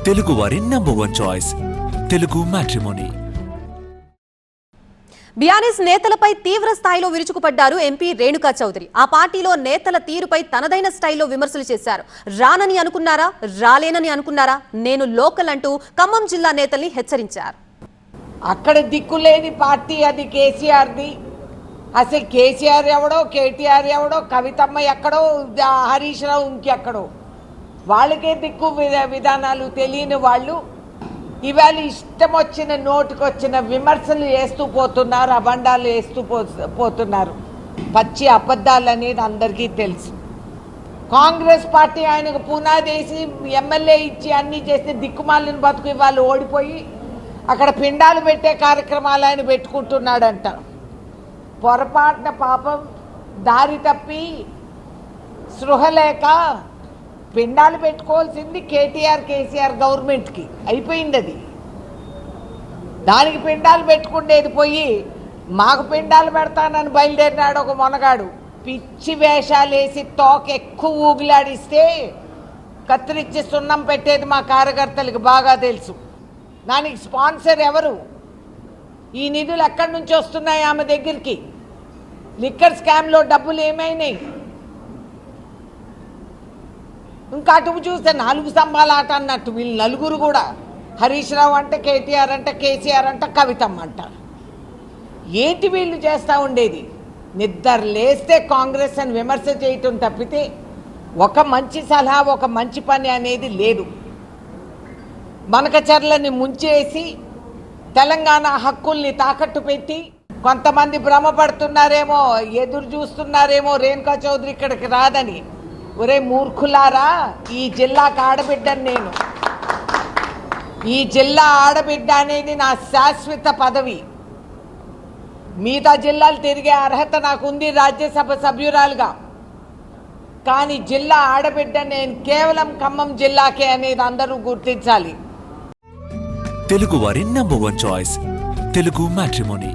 తెలుగువారి number 1 choice Telugu matrimony. BRS నేతలపై తీవ్ర స్థాయిలో విరుచుకుపడ్డారు ఎంపీ రేణుకా చౌదరి. ఆ పార్టీలో నేతల తీరుపై తనదైన స్టైల్లో విమర్శలు చేశారు. రానని అనుకున్నారా, రాలేనని అనుకున్నారా, నేను లోకల్ అంటూ ఖమ్మం జిల్లా నేతల్ని హెచ్చరించారు. అక్కడ దిక్కులేని పార్టీ అది కేసీఆర్ది. అసలు కేసీఆర్ ఎవడో, కేటీఆర్ ఎవడో, కవితమ్మ ఎక్కడో, హరీష్ రావు ఇంకెక్కడో, వాళ్ళకే దిక్కు విధానాలు తెలియని వాళ్ళు ఇవాళ ఇష్టం వచ్చిన నోటుకొచ్చిన విమర్శలు వేస్తూ పోతున్నారు, అబండాలు వేస్తూ పోతున్నారు. పచ్చి అబద్ధాలు అనేది అందరికీ తెలుసు. కాంగ్రెస్ పార్టీ ఆయనకు పునాదేసి ఎమ్మెల్యే ఇచ్చి అన్నీ చేస్తే దిక్కుమాలిన బతుకు ఇవాళ ఓడిపోయి అక్కడ పిండాలు పెట్టే కార్యక్రమాలు ఆయన పెట్టుకుంటున్నాడంట. పొరపాటున పాపం దారి తప్పి స్పృహ లేక పిండాలు పెట్టుకోవాల్సింది కేటీఆర్ కేసీఆర్ గవర్నమెంట్కి అయిపోయింది. అది దానికి పిండాలు పెట్టుకుండేది పోయి మాకు పిండాలు పెడతానని బయలుదేరినాడు ఒక మొనగాడు. పిచ్చి వేషాలు వేసి తోక ఎక్కువ ఊగిలాడిస్తే కత్తిరించి సున్నం పెట్టేది మా కార్యకర్తలకు బాగా తెలుసు. దానికి స్పాన్సర్ ఎవరు? ఈ నిధులు ఎక్కడి నుంచి వస్తున్నాయి ఆమె దగ్గరికి? లిక్కర్ స్కామ్లో డబ్బులు ఏమైనాయి? ఇంకా అటు చూస్తే 4 స్తంభాల ఆట అన్నట్టు వీళ్ళు నలుగురు కూడా, హరీష్ రావు అంటే, కేటీఆర్ అంటే, కేసీఆర్ అంటే, కవితమ్మ అంట. ఏంటి వీళ్ళు చేస్తూ ఉండేది? నిద్ర లేస్తే కాంగ్రెస్ అని విమర్శ చేయటం తప్పితే ఒక మంచి సలహా, ఒక మంచి పని అనేది లేదు. మనకచర్లని ముంచేసి తెలంగాణ హక్కుల్ని తాకట్టు పెట్టి కొంతమంది భ్రమపడుతున్నారేమో, ఎదురు చూస్తున్నారేమో రేణుకా చౌదరి ఇక్కడికి రాదని. ఒరే మూర్ఖులారా, ఈ జిల్లాకు ఆడబిడ్డని నేను. ఈ జిల్లా ఆడబిడ్డ అనేది నా శాశ్వత పదవి. మిగతా జిల్లాలు తిరిగే అర్హత నాకుంది రాజ్యసభ సభ్యురాలుగా. కానీ జిల్లా ఆడబిడ్డ నేను కేవలం ఖమ్మం జిల్లాకే అనేది అందరూ గుర్తించాలి. తెలుగువారి నంబర్ 1 చాయిస్ తెలుగు మ్యాట్రిమోనీ.